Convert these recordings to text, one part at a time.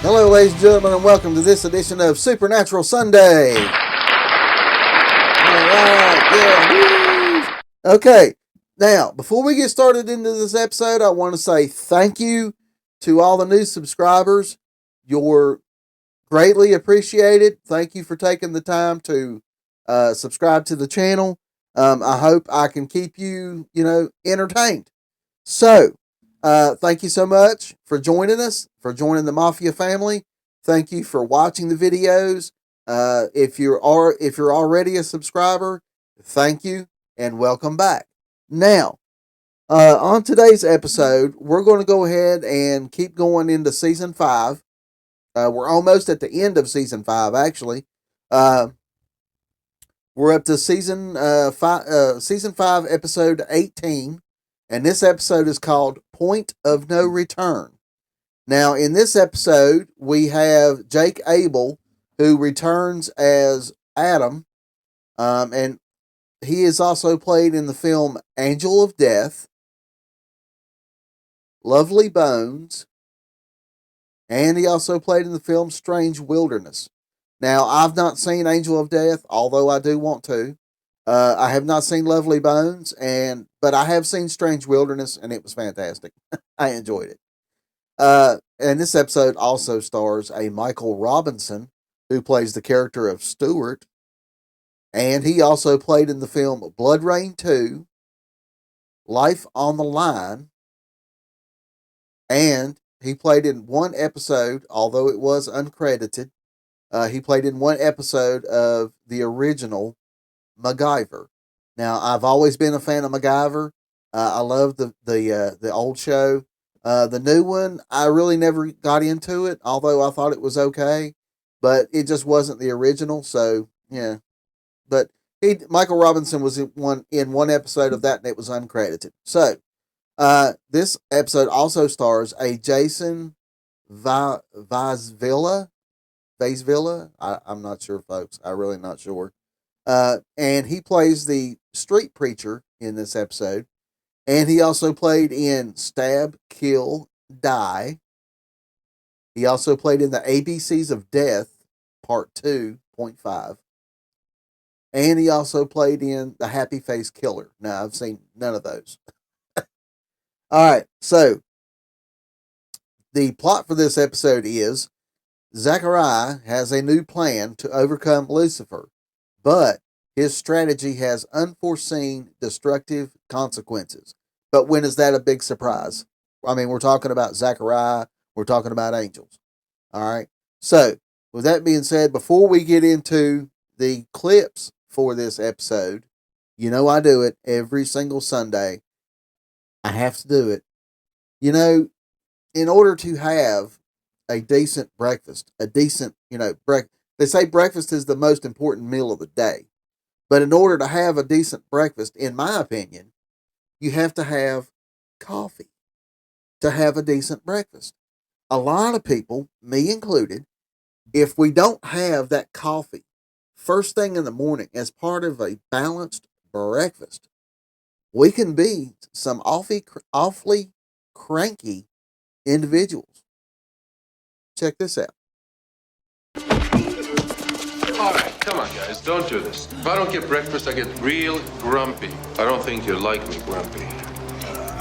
Hello, ladies and gentlemen, and welcome to this edition of Supernatural Sunday. All right, yeah. Woo. Okay, now, before we get started into this episode, I want to say thank you to all the new subscribers. You're greatly appreciated. Thank you for taking the time to subscribe to the channel. I hope I can keep you, entertained. So, thank you so much for joining us, for joining the Mafia family. Thank you for watching the videos. If you're already a subscriber, thank you and welcome back. Now, on today's episode, we're going to go ahead and keep going into season 5. We're almost at the end of season 5, actually. We're up to season 5, episode 18. And this episode is called Point of No Return. Now, in this episode, we have Jake Abel, who returns as Adam. And he is also played in the film Angel of Death, Lovely Bones, and he also played in the film Strange Wilderness. Now, I've not seen Angel of Death, although I do want to. I have not seen Lovely Bones, but I have seen Strange Wilderness, and it was fantastic. I enjoyed it. And this episode also stars a Michael Robinson, who plays the character of Stuart, and he also played in the film Blood Rain 2, Life on the Line, and he played in one episode, although it was uncredited. He played in one episode of the original MacGyver. Now, I've always been a fan of MacGyver. I love the old show. The new one, I really never got into it, although I thought it was okay, but it just wasn't the original. So yeah, but Michael Robinson was in one episode of that, and it was uncredited. So this episode also stars a Jason Vaisvilla. I'm not sure, folks. I'm really not sure. And he plays the street preacher in this episode. And he also played in Stab, Kill, Die. He also played in the ABCs of Death, Part 2.5. And he also played in The Happy Face Killer. Now, I've seen none of those. All right, so the plot for this episode is Zachariah has a new plan to overcome Lucifer, but his strategy has unforeseen destructive consequences. But when is that a big surprise? I mean, we're talking about Zachariah. We're talking about angels. All right. So, with that being said, before we get into the clips for this episode, I do it every single Sunday. I have to do it. In order to have a decent breakfast, they say breakfast is the most important meal of the day. But in order to have a decent breakfast, in my opinion, you have to have coffee to have a decent breakfast. A lot of people, me included, if we don't have that coffee first thing in the morning as part of a balanced breakfast, we can be some awfully cranky individuals. Check this out. All right, come on, guys, don't do this. If I don't get breakfast, I get real grumpy. I don't think you like me grumpy.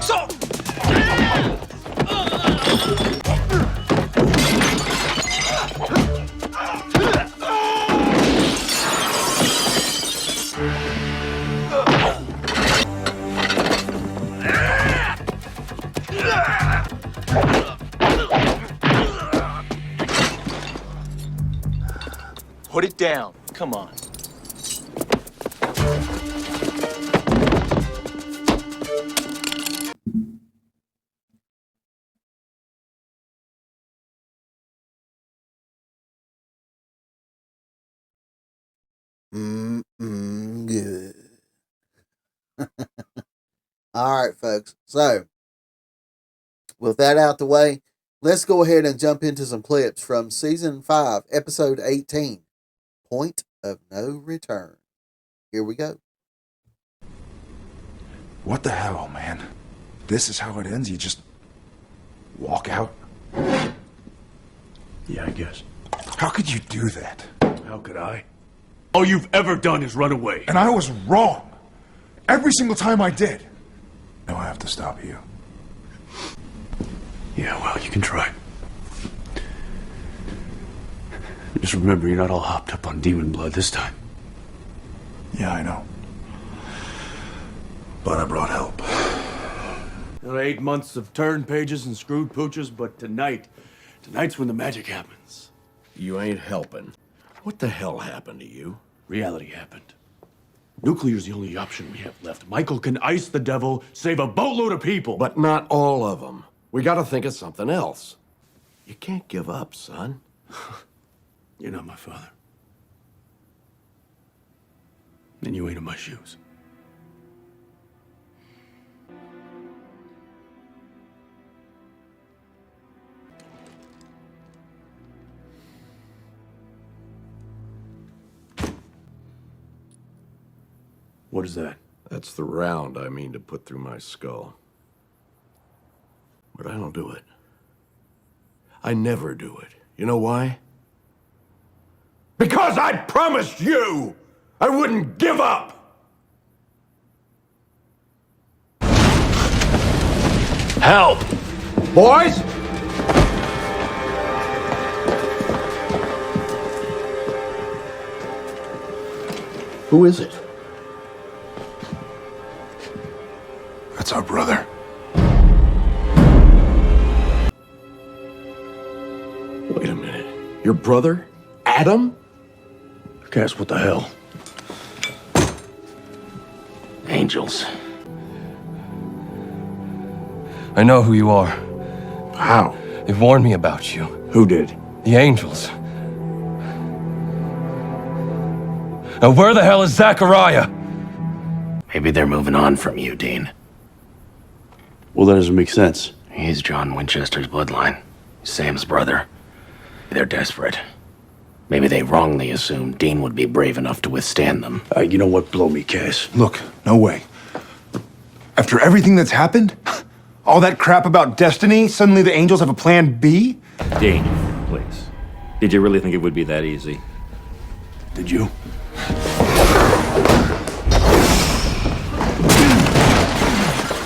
So! Put it down. Come on. Good. All right, folks. So, with that out the way, let's go ahead and jump into some clips from Season 5, Episode 18, Point of No Return. Here we go. What the hell, man? This is how it ends? You just walk out? Yeah, I guess. How could you do that? How could I? All you've ever done is run away. And I was wrong. Every single time I did. Now I have to stop you. Yeah, well, you can try. Just remember, you're not all hopped up on demon blood this time. Yeah, I know. But I brought help. There are 8 months of turn pages and screwed pooches, but tonight's when the magic happens. You ain't helping. What the hell happened to you? Reality happened. Nuclear's the only option we have left. Michael can ice the devil, save a boatload of people. But not all of them. We gotta think of something else. You can't give up, son. You're not my father. And you ain't in my shoes. What is that? That's the round I mean to put through my skull. But I don't do it. I never do it. You know why? Because I promised you I wouldn't give up! Help! Boys! Who is it? That's our brother. Wait a minute. Your brother? Adam? Cass, what the hell? Angels. I know who you are. How? They warned me about you. Who did? The angels. Now where the hell is Zachariah? Maybe they're moving on from you, Dean. Well, that doesn't make sense. He's John Winchester's bloodline. Sam's brother. They're desperate. Maybe they wrongly assumed Dean would be brave enough to withstand them. You know what? Blow me, Cass. Look, no way. After everything that's happened, all that crap about destiny, suddenly the angels have a plan B? Dean, please. Did you really think it would be that easy? Did you?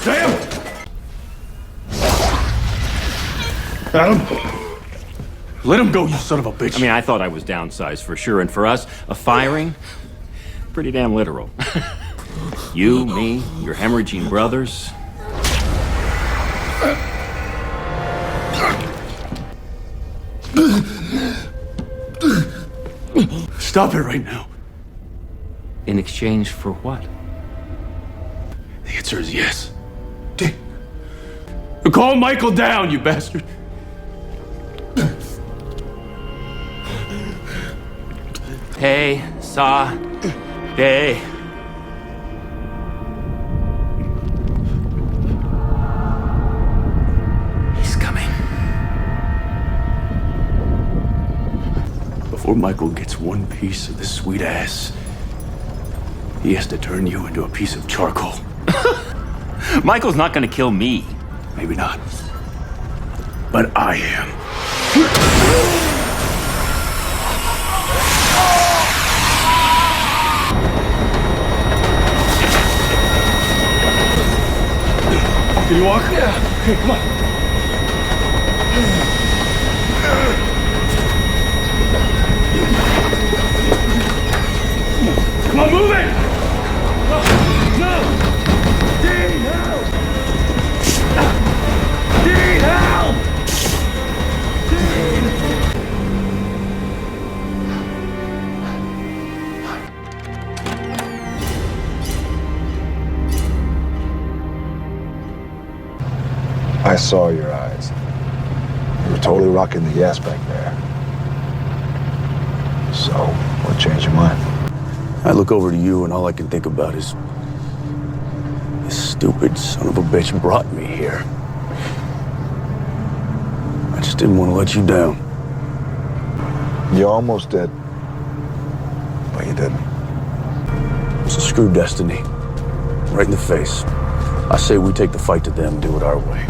Sam! Adam! Let him go, you son of a bitch! I mean, I thought I was downsized for sure, and for us, a firing? Pretty damn literal. You, me, your hemorrhaging brothers. Stop it right now. In exchange for what? The answer is yes. Call Michael down, you bastard! Hey, saw, day. He's coming. Before Michael gets one piece of this sweet ass, he has to turn you into a piece of charcoal. Michael's not gonna kill me. Maybe not. But I am. Can you walk? Yeah. Okay, come on. Come on, move it! No! Dean, help! Dean, help! I saw your eyes. You were totally rocking the yes back there. So, what changed your mind? I look over to you and all I can think about is this stupid son of a bitch brought me here. I just didn't want to let you down. You almost did. But you didn't. It's a screw destiny. Right in the face. I say we take the fight to them, do it our way.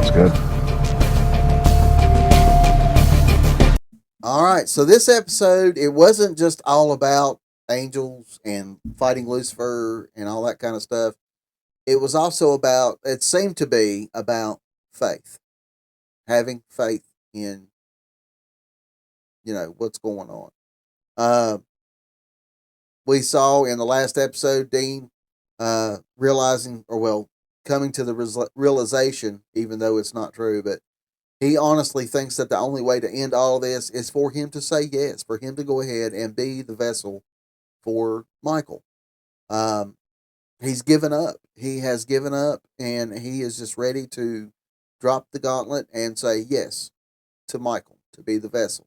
Sounds good. All right, so this episode, it wasn't just all about angels and fighting Lucifer and all that kind of stuff. It was also about, it seemed to be about faith, having faith in, what's going on. We saw in the last episode Dean realizing, or well, coming to the realization, even though it's not true, but he honestly thinks that the only way to end all this is for him to say yes, for him to go ahead and be the vessel for Michael. He's given up. He has given up, and he is just ready to drop the gauntlet and say yes to Michael to be the vessel.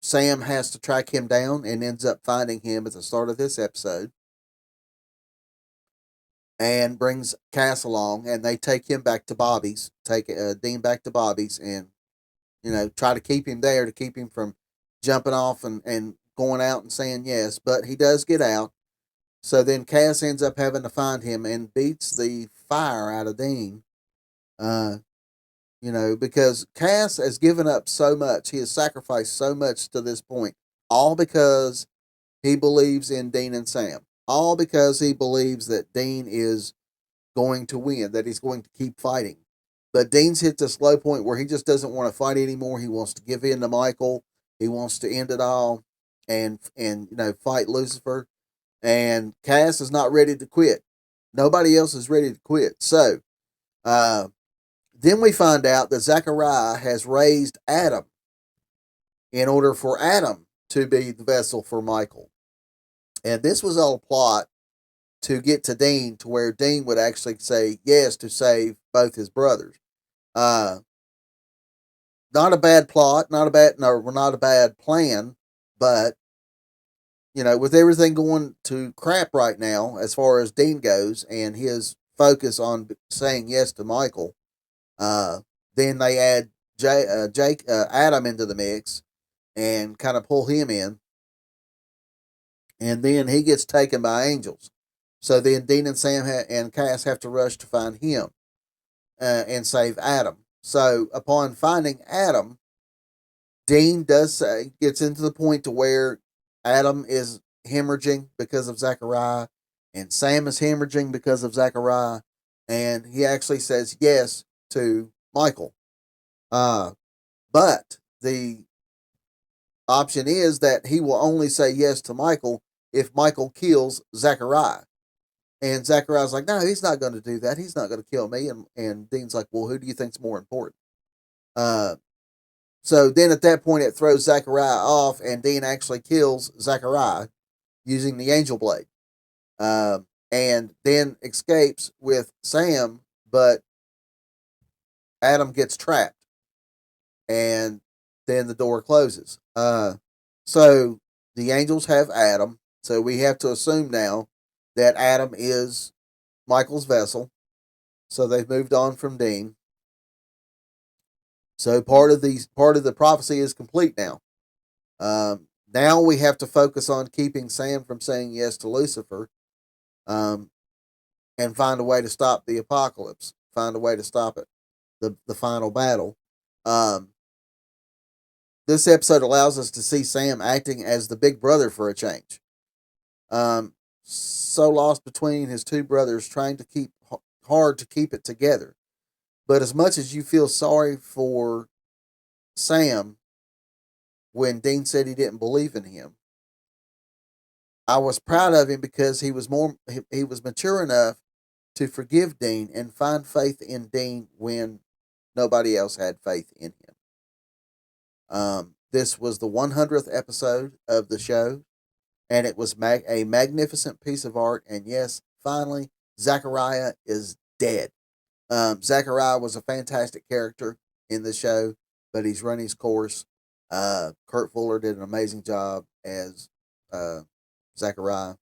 Sam has to track him down and ends up finding him at the start of this episode and brings Cass along, and they take him back to Bobby's, take Dean back to Bobby's, and try to keep him there, to keep him from jumping off and going out and saying yes. But he does get out. So then Cass ends up having to find him and beats the fire out of Dean. Because Cass has given up so much. He has sacrificed so much to this point, all because he believes in Dean and Sam. All because he believes that Dean is going to win, that he's going to keep fighting. But Dean's hit this low point where he just doesn't want to fight anymore. He wants to give in to Michael. He wants to end it all and fight Lucifer. And Cass is not ready to quit. Nobody else is ready to quit. So, then we find out that Zechariah has raised Adam in order for Adam to be the vessel for Michael. And this was all a plot to get to Dean, to where Dean would actually say yes to save both his brothers. Not a bad plot, not a bad plan, but with everything going to crap right now as far as Dean goes and his focus on saying yes to Michael, then they add Adam into the mix and kind of pull him in. And then he gets taken by angels. So then Dean and Sam and Cass have to rush to find him and save Adam. So upon finding Adam, Dean gets into the point to where Adam is hemorrhaging because of Zechariah, and Sam is hemorrhaging because of Zechariah, and he actually says yes to Michael. But the option is that he will only say yes to Michael if Michael kills Zechariah. And Zechariah's like, no, he's not going to do that. He's not going to kill me. And Dean's like, well, who do you think's more important? So then at that point, it throws Zechariah off, and Dean actually kills Zechariah using the angel blade. And then escapes with Sam, but Adam gets trapped. And then the door closes. So the angels have Adam. So we have to assume now that Adam is Michael's vessel. So they've moved on from Dean. So part of the prophecy is complete now. Now we have to focus on keeping Sam from saying yes to Lucifer, and find a way to stop the apocalypse. Find a way to stop it, the final battle. This episode allows us to see Sam acting as the big brother for a change. So lost between his two brothers, trying to keep hard to keep it together. But as much as you feel sorry for Sam when Dean said he didn't believe in him, I was proud of him because he was mature enough to forgive Dean and find faith in Dean when nobody else had faith in him. This was the 100th episode of the show, and it was a magnificent piece of art. And yes, finally, Zechariah is dead. Zechariah was a fantastic character in the show, but he's run his course. Kurt Fuller did an amazing job as Zechariah.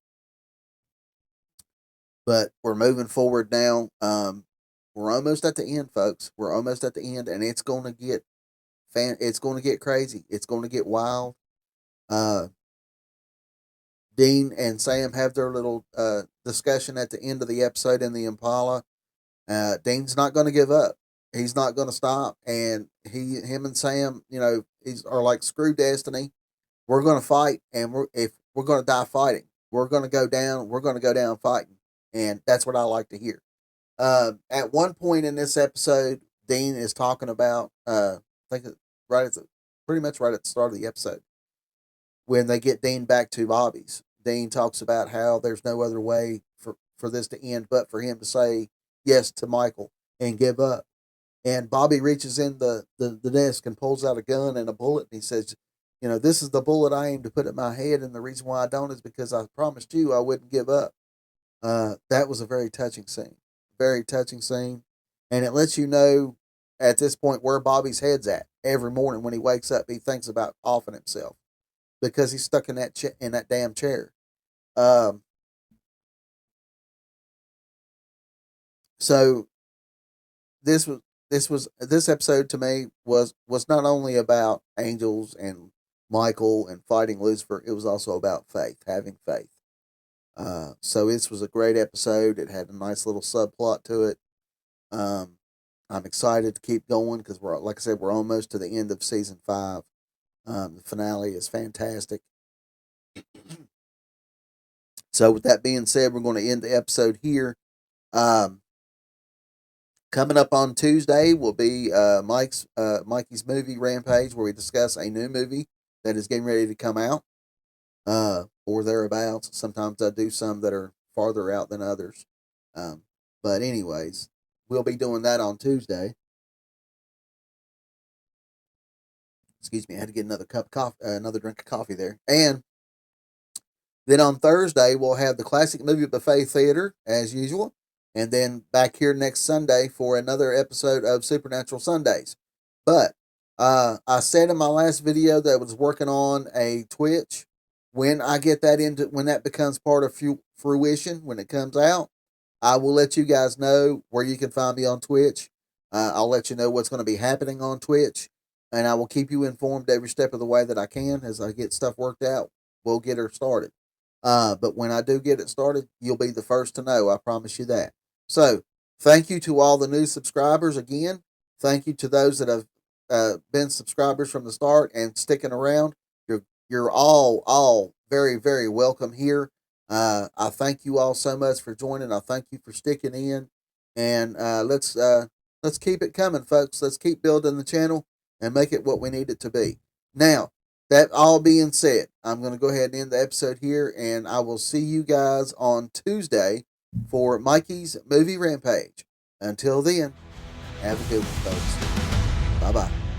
But we're moving forward now. We're almost at the end, folks. We're almost at the end, and it's going to get it's going to get crazy. It's going to get wild. Dean and Sam have their little discussion at the end of the episode in the Impala. Dean's not going to give up. He's not going to stop. And him and Sam, are like, screw destiny. We're going to fight, and if we're going to die fighting, we're going to go down. We're going to go down fighting, and that's what I like to hear. At one point in this episode, Dean is talking about, I think pretty much right at the start of the episode, when they get Dean back to Bobby's. Dean talks about how there's no other way for this to end but for him to say yes to Michael and give up. And Bobby reaches in the desk and pulls out a gun and a bullet, and he says, this is the bullet I aim to put in my head, and the reason why I don't is because I promised you I wouldn't give up. That was a very touching scene. Very touching scene. And it lets you know at this point where Bobby's head's at. Every morning when he wakes up, he thinks about offing himself because he's stuck in that damn chair. So this episode to me was not only about angels and Michael and fighting Lucifer, it was also about faith, having faith. So this was a great episode. It had a nice little subplot to it. I'm excited to keep going because like I said, we're almost to the end of season 5. The finale is fantastic. So with that being said, we're going to end the episode here. Coming up on Tuesday will be Mikey's movie Rampage, where we discuss a new movie that is getting ready to come out, or thereabouts. Sometimes I do some that are farther out than others. But anyways, we'll be doing that on Tuesday. Excuse me, I had to get another cup of coffee, another drink of coffee there. And then on Thursday, we'll have the Classic Movie Buffet Theater, as usual. And then back here next Sunday for another episode of Supernatural Sundays. But I said in my last video that I was working on a Twitch. When I get that when that becomes part of fruition, when it comes out, I will let you guys know where you can find me on Twitch. I'll let you know what's going to be happening on Twitch. And I will keep you informed every step of the way that I can as I get stuff worked out. We'll get her started. But when I do get it started, you'll be the first to know. I promise you that. So, thank you to all the new subscribers again. Thank you to those that have been subscribers from the start and sticking around. You're all very, very welcome here. I thank you all so much for joining. I thank you for sticking in. And let's keep it coming, folks. Let's keep building the channel and make it what we need it to be. Now, that all being said, I'm going to go ahead and end the episode here, and I will see you guys on Tuesday for Mikey's movie Rampage. Until then, have a good one, folks. Bye-bye.